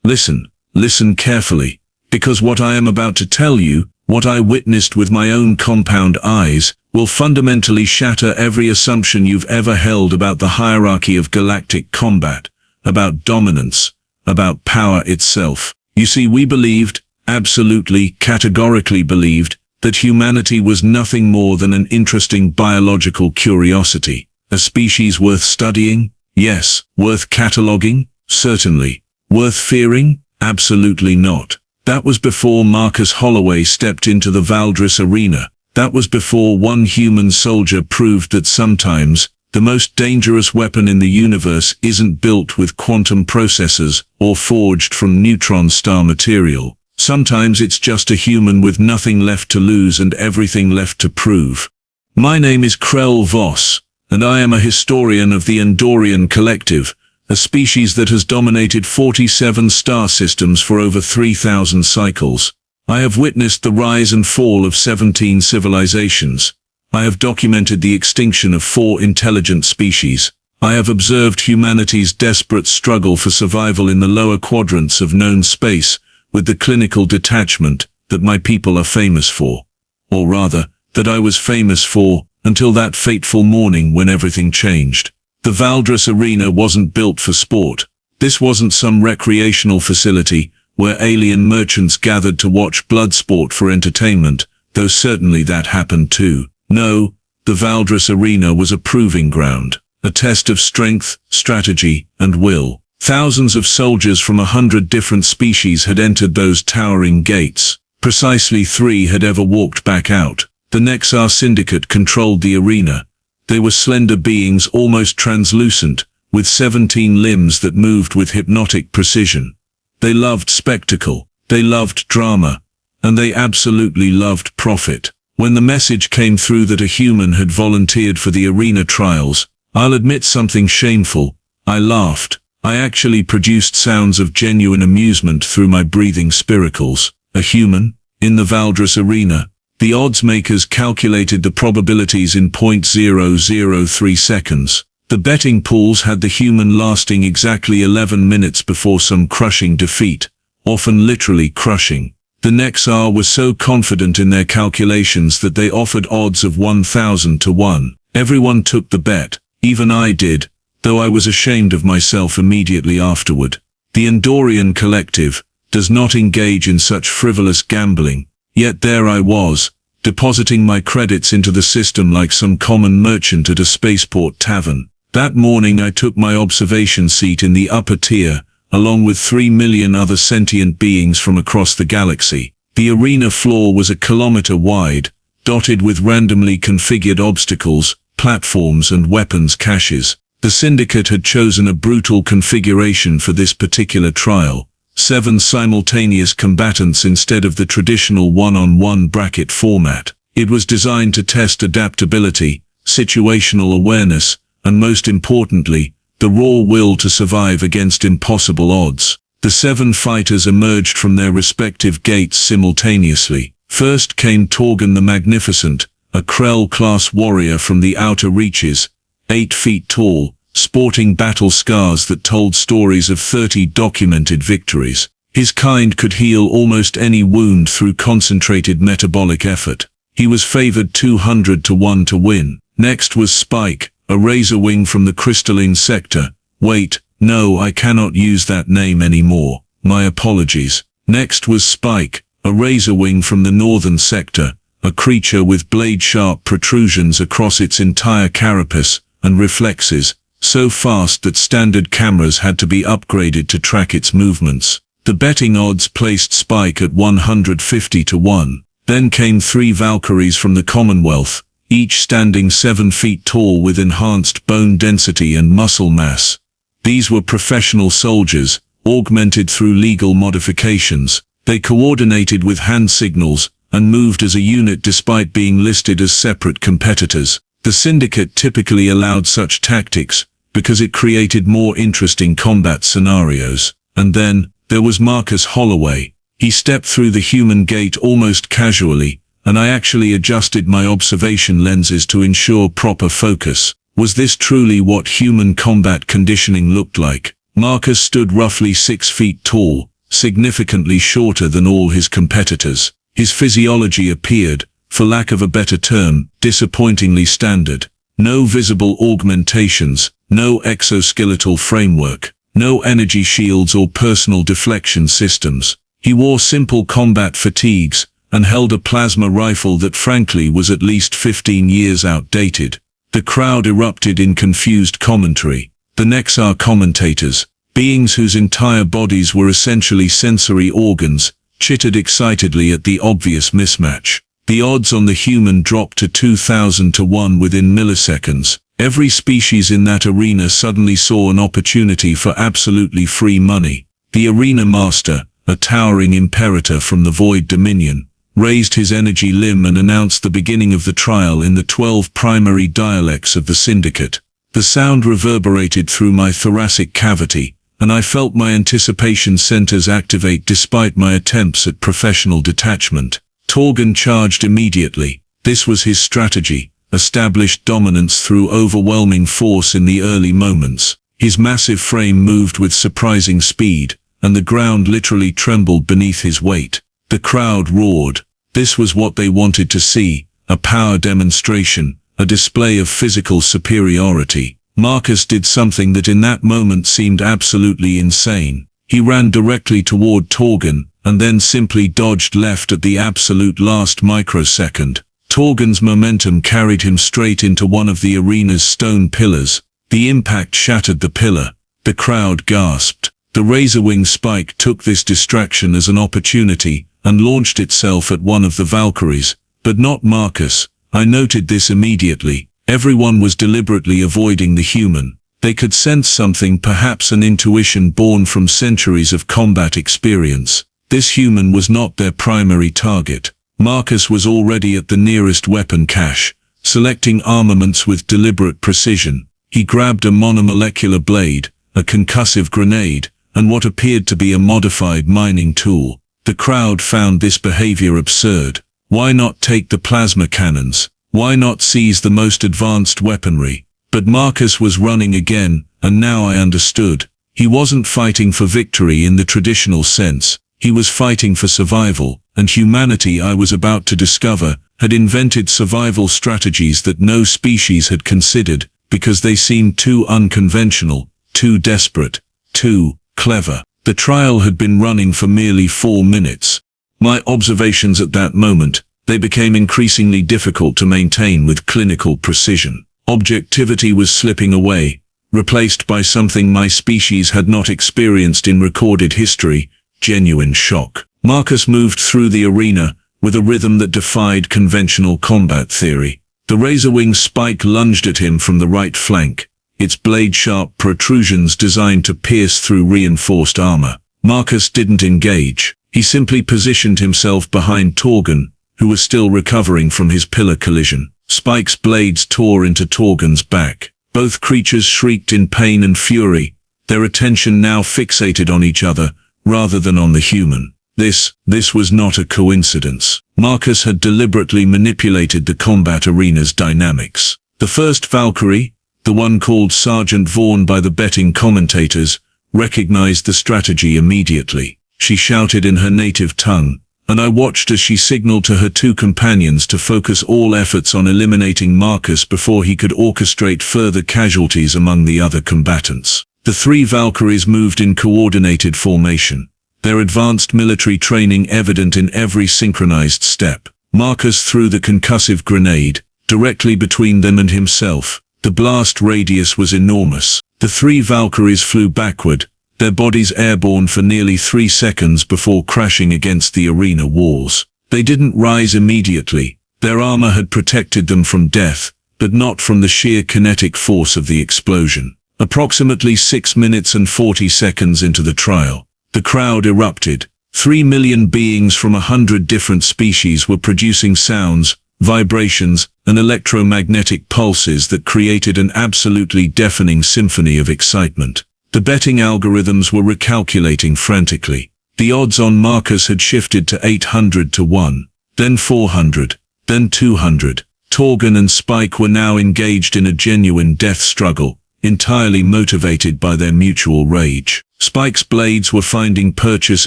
Listen carefully, because what I am about to tell you, what I witnessed with my own compound eyes, will fundamentally shatter every assumption you've ever held about the hierarchy of galactic combat, about dominance, about power itself. You see, we believed, absolutely, categorically believed, that humanity was nothing more than an interesting biological curiosity. A species worth studying? Yes. Worth cataloguing? Certainly. Worth fearing? Absolutely not. That was before Marcus Holloway stepped into the Valdris Arena. That was before one human soldier proved that sometimes, the most dangerous weapon in the universe isn't built with quantum processors or forged from neutron star material. Sometimes it's just a human with nothing left to lose and everything left to prove. My name is Krell-Voss, and I am a historian of the Andorian Collective, a species that has dominated 47 star systems for over 3,000 cycles. I have witnessed the rise and fall of 17 civilizations. I have documented the extinction of 4 intelligent species. I have observed humanity's desperate struggle for survival in the lower quadrants of known space, with the clinical detachment that my people are famous for. Or rather, that I was famous for, until that fateful morning when everything changed. The Valdris Arena wasn't built for sport. This wasn't some recreational facility where alien merchants gathered to watch blood sport for entertainment, though certainly that happened too. No, the Valdris Arena was a proving ground, a test of strength, strategy, and will. Thousands of soldiers from 100 different species had entered those towering gates. Precisely 3 had ever walked back out. The Nexar Syndicate controlled the arena. They were slender beings almost translucent, with 17 limbs that moved with hypnotic precision. They loved spectacle, they loved drama, and they absolutely loved profit. When the message came through that a human had volunteered for the arena trials, I'll admit something shameful. I laughed. I actually produced sounds of genuine amusement through my breathing spiracles. A human? In the Valdris Arena? The odds makers calculated the probabilities in 0.003 seconds. The betting pools had the human lasting exactly 11 minutes before some crushing defeat, often literally crushing. The Nexar were so confident in their calculations that they offered odds of 1,000 to 1. Everyone took the bet, even I did, though I was ashamed of myself immediately afterward. The Andorian Collective does not engage in such frivolous gambling. Yet there I was, depositing my credits into the system like some common merchant at a spaceport tavern. That morning I took my observation seat in the upper tier, along with 3 million other sentient beings from across the galaxy. The arena floor was 1 kilometer wide, dotted with randomly configured obstacles, platforms and weapons caches. The Syndicate had chosen a brutal configuration for this particular trial. 7 simultaneous combatants instead of the traditional one-on-one bracket format. It was designed to test adaptability, situational awareness, and most importantly, the raw will to survive against impossible odds. The 7 fighters emerged from their respective gates simultaneously. First came Torgan the Magnificent, a Krell-class warrior from the outer reaches, 8 feet tall, sporting battle scars that told stories of 30 documented victories. His kind could heal almost any wound through concentrated metabolic effort. He was favored 200 to 1 to win. Next was Spike, a Razorwing from the crystalline sector. Wait, no, I cannot use that name anymore. My apologies. Next was Spike, a Razorwing from the northern sector, a creature with blade-sharp protrusions across its entire carapace, and reflexes, so fast that standard cameras had to be upgraded to track its movements. The betting odds placed Spike at 150 to 1. Then came 3 Valkyries from the Commonwealth, each standing 7 feet tall with enhanced bone density and muscle mass. These were professional soldiers, augmented through legal modifications. They coordinated with hand signals, and moved as a unit despite being listed as separate competitors. The Syndicate typically allowed such tactics, because it created more interesting combat scenarios. And then, there was Marcus Holloway. He stepped through the human gate almost casually, and I actually adjusted my observation lenses to ensure proper focus. Was this truly what human combat conditioning looked like? Marcus stood roughly 6 feet tall, significantly shorter than all his competitors. His physiology appeared, for lack of a better term, disappointingly standard. No visible augmentations, no exoskeletal framework, no energy shields or personal deflection systems. He wore simple combat fatigues, and held a plasma rifle that frankly was at least 15 years outdated. The crowd erupted in confused commentary. The Nexar commentators, beings whose entire bodies were essentially sensory organs, chittered excitedly at the obvious mismatch. The odds on the human dropped to 2,000 to 1 within milliseconds. Every species in that arena suddenly saw an opportunity for absolutely free money. The arena master, a towering imperator from the Void Dominion, raised his energy limb and announced the beginning of the trial in the 12 primary dialects of the Syndicate. The sound reverberated through my thoracic cavity, and I felt my anticipation centers activate despite my attempts at professional detachment. Torgan charged immediately. This was his strategy, established dominance through overwhelming force in the early moments. His massive frame moved with surprising speed, and the ground literally trembled beneath his weight. The crowd roared. This was what they wanted to see, a power demonstration, a display of physical superiority. Marcus did something that in that moment seemed absolutely insane. He ran directly toward Torgan, and then simply dodged left at the absolute last microsecond. Torgan's momentum carried him straight into one of the arena's stone pillars. The impact shattered the pillar. The crowd gasped. The Razorwing spike took this distraction as an opportunity, and launched itself at one of the Valkyries, but not Marcus. I noted this immediately. Everyone was deliberately avoiding the human. They could sense something, perhaps an intuition born from centuries of combat experience. This human was not their primary target. Marcus was already at the nearest weapon cache, selecting armaments with deliberate precision. He grabbed a monomolecular blade, a concussive grenade, and what appeared to be a modified mining tool. The crowd found this behavior absurd. Why not take the plasma cannons? Why not seize the most advanced weaponry? But Marcus was running again, and now I understood. He wasn't fighting for victory in the traditional sense. He was fighting for survival, and humanity, I was about to discover, had invented survival strategies that no species had considered, because they seemed too unconventional, too desperate, too clever. The trial had been running for merely 4 minutes. My observations at that moment, they became increasingly difficult to maintain with clinical precision. Objectivity was slipping away, replaced by something my species had not experienced in recorded history, genuine shock. Marcus moved through the arena with a rhythm that defied conventional combat theory. The Razorwing spike lunged at him from the right flank, its blade-sharp protrusions designed to pierce through reinforced armor. Marcus didn't engage. He simply positioned himself behind Torgan, who was still recovering from his pillar collision. Spike's blades tore into Torgan's back. Both creatures shrieked in pain and fury, their attention now fixated on each other, rather than on the human. This was not a coincidence. Marcus had deliberately manipulated the combat arena's dynamics. The first Valkyrie, the one called Sergeant Vaughn by the betting commentators, recognized the strategy immediately. She shouted in her native tongue, and I watched as she signaled to her 2 companions to focus all efforts on eliminating Marcus before he could orchestrate further casualties among the other combatants. The 3 Valkyries moved in coordinated formation, their advanced military training evident in every synchronized step. Marcus threw the concussive grenade, directly between them and himself. The blast radius was enormous. The 3 Valkyries flew backward, their bodies airborne for nearly 3 seconds before crashing against the arena walls. They didn't rise immediately. Their armor had protected them from death, but not from the sheer kinetic force of the explosion. Approximately 6 minutes and 40 seconds into the trial, the crowd erupted. 3 million beings from 100 different species were producing sounds, vibrations, and electromagnetic pulses that created an absolutely deafening symphony of excitement. The betting algorithms were recalculating frantically. The odds on Marcus had shifted to 800 to 1, then 400, then 200. Torgan and Spike were now engaged in a genuine death struggle, entirely motivated by their mutual rage. Spike's blades were finding purchase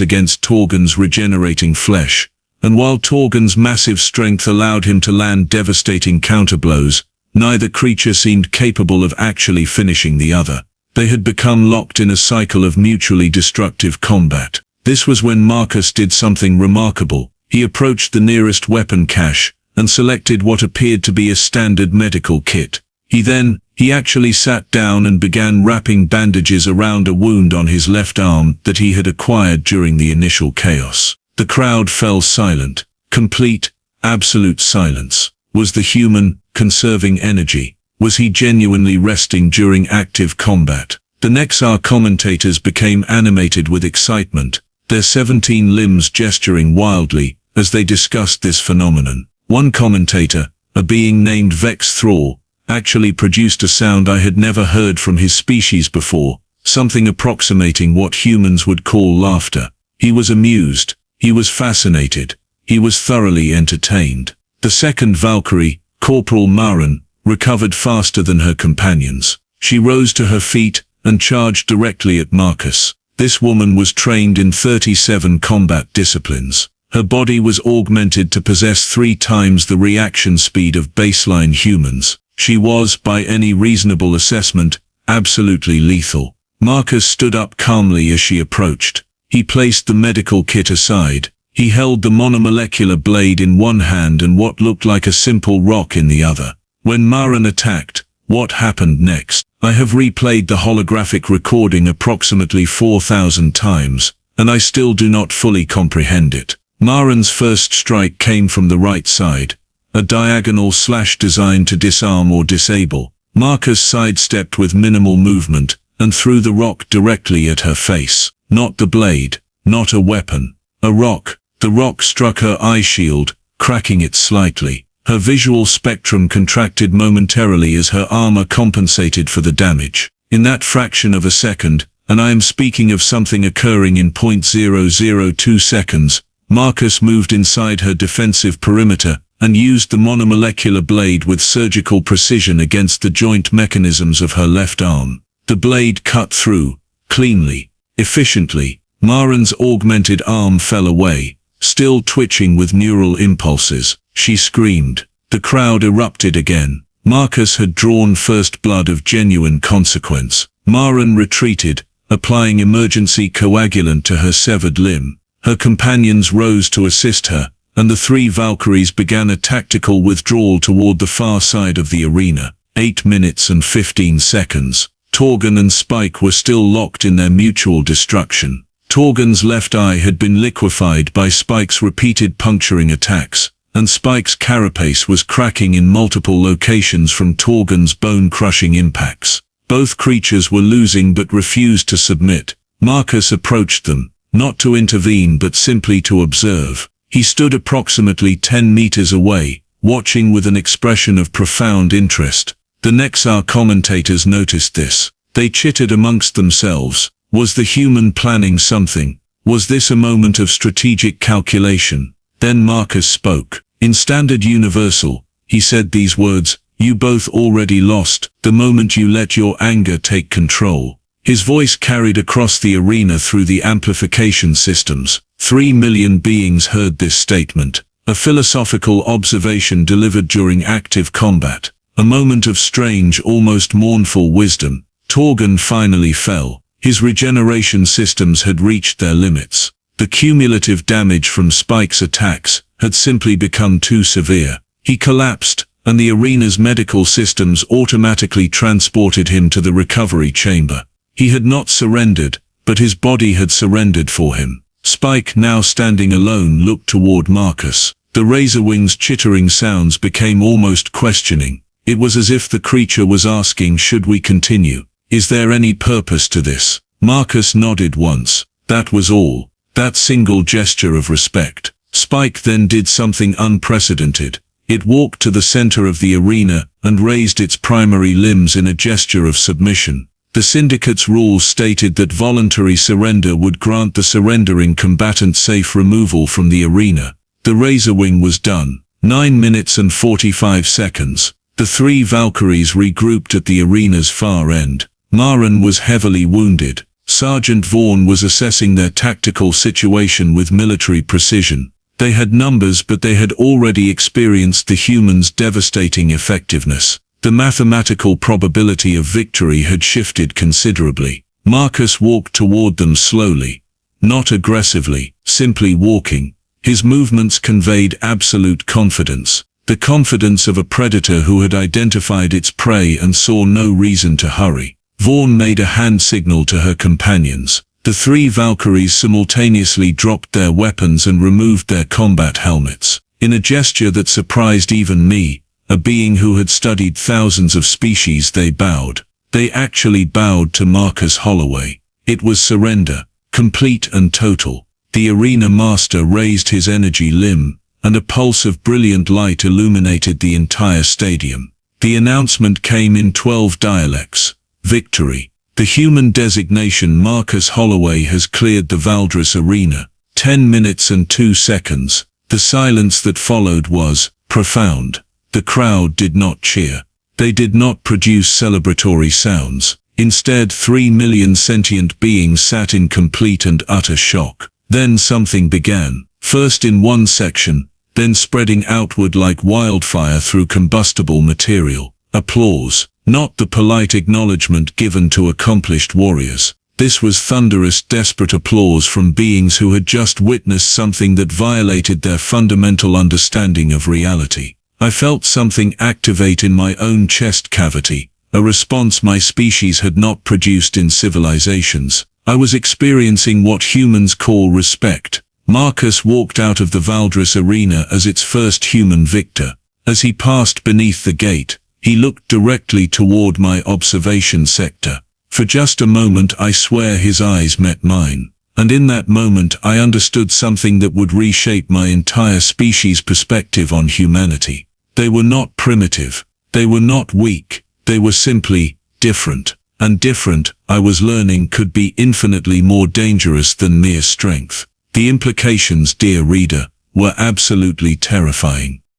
against Torgan's regenerating flesh, and while Torgan's massive strength allowed him to land devastating counterblows, neither creature seemed capable of actually finishing the other. They had become locked in a cycle of mutually destructive combat. This was when Marcus did something remarkable. He approached the nearest weapon cache and selected what appeared to be a standard medical kit. He actually sat down and began wrapping bandages around a wound on his left arm that he had acquired during the initial chaos. The crowd fell silent. Complete, absolute silence. Was the human conserving energy? Was he genuinely resting during active combat? The Nexar commentators became animated with excitement, their 17 limbs gesturing wildly as they discussed this phenomenon. One commentator, a being named Vex Thrall, actually produced a sound I had never heard from his species before, something approximating what humans would call laughter. He was amused. He was fascinated. He was thoroughly entertained. The second Valkyrie, Corporal Maren, recovered faster than her companions. She rose to her feet and charged directly at Marcus. This woman was trained in 37 combat disciplines. Her body was augmented to possess 3 times the reaction speed of baseline humans. She was, by any reasonable assessment, absolutely lethal. Marcus stood up calmly as she approached. He placed the medical kit aside. He held the monomolecular blade in one hand and what looked like a simple rock in the other. When Maren attacked, what happened next? I have replayed the holographic recording approximately 4,000 times, and I still do not fully comprehend it. Maren's first strike came from the right side, a diagonal slash designed to disarm or disable. Marcus sidestepped with minimal movement and threw the rock directly at her face. Not the blade, not a weapon, a rock. The rock struck her eye shield, cracking it slightly. Her visual spectrum contracted momentarily as her armor compensated for the damage. In that fraction of a second, and I am speaking of something occurring in 0.002 seconds, Marcus moved inside her defensive perimeter and used the monomolecular blade with surgical precision against the joint mechanisms of her left arm. The blade cut through, cleanly, efficiently. Maren's augmented arm fell away, still twitching with neural impulses. She screamed. The crowd erupted again. Marcus had drawn first blood of genuine consequence. Maren retreated, applying emergency coagulant to her severed limb. Her companions rose to assist her, and the 3 Valkyries began a tactical withdrawal toward the far side of the arena. 8 minutes and 15 seconds. Torgan and Spike were still locked in their mutual destruction. Torgan's left eye had been liquefied by Spike's repeated puncturing attacks, and Spike's carapace was cracking in multiple locations from Torgan's bone-crushing impacts. Both creatures were losing but refused to submit. Marcus approached them, not to intervene but simply to observe. He stood approximately 10 meters away, watching with an expression of profound interest. The Nexar commentators noticed this. They chittered amongst themselves. Was the human planning something? Was this a moment of strategic calculation? Then Marcus spoke. In Standard Universal, he said these words, "You both already lost, the moment you let your anger take control." His voice carried across the arena through the amplification systems. 3 million beings heard this statement, a philosophical observation delivered during active combat, a moment of strange, almost mournful wisdom. Torgan finally fell. His regeneration systems had reached their limits. The cumulative damage from Spike's attacks had simply become too severe. He collapsed, and the arena's medical systems automatically transported him to the recovery chamber. He had not surrendered, but his body had surrendered for him. Spike, now standing alone, looked toward Marcus. The Razorwing's chittering sounds became almost questioning. It was as if the creature was asking, "Should we continue? Is there any purpose to this?" Marcus nodded once. That was all. That single gesture of respect. Spike then did something unprecedented. It walked to the center of the arena and raised its primary limbs in a gesture of submission. The Syndicate's rules stated that voluntary surrender would grant the surrendering combatant safe removal from the arena. The Razorwing was done. 9 minutes and 45 seconds. The three Valkyries regrouped at the arena's far end. Maren was heavily wounded. Sergeant Vaughn was assessing their tactical situation with military precision. They had numbers, but they had already experienced the humans' devastating effectiveness. The mathematical probability of victory had shifted considerably. Marcus walked toward them slowly. Not aggressively, simply walking. His movements conveyed absolute confidence. The confidence of a predator who had identified its prey and saw no reason to hurry. Vaughn made a hand signal to her companions. The three Valkyries simultaneously dropped their weapons and removed their combat helmets. In a gesture that surprised even me, a being who had studied thousands of species, they bowed. They actually bowed to Marcus Holloway. It was surrender, complete and total. The arena master raised his energy limb, and a pulse of brilliant light illuminated the entire stadium. The announcement came in 12 dialects. Victory. The human designation Marcus Holloway has cleared the Valdris Arena. 10 minutes and 2 seconds. The silence that followed was profound. The crowd did not cheer. They did not produce celebratory sounds. Instead, 3 million sentient beings sat in complete and utter shock. Then something began, first in one section, then spreading outward like wildfire through combustible material. Applause. Not the polite acknowledgement given to accomplished warriors. This was thunderous, desperate applause from beings who had just witnessed something that violated their fundamental understanding of reality. I felt something activate in my own chest cavity, a response my species had not produced in civilizations. I was experiencing what humans call respect. Marcus walked out of the Valdris Arena as its first human victor. As he passed beneath the gate, he looked directly toward my observation sector. For just a moment, I swear his eyes met mine. And in that moment I understood something that would reshape my entire species' perspective on humanity. They were not primitive. They were not weak. They were simply different. And different, I was learning, could be infinitely more dangerous than mere strength. The implications, dear reader, were absolutely terrifying.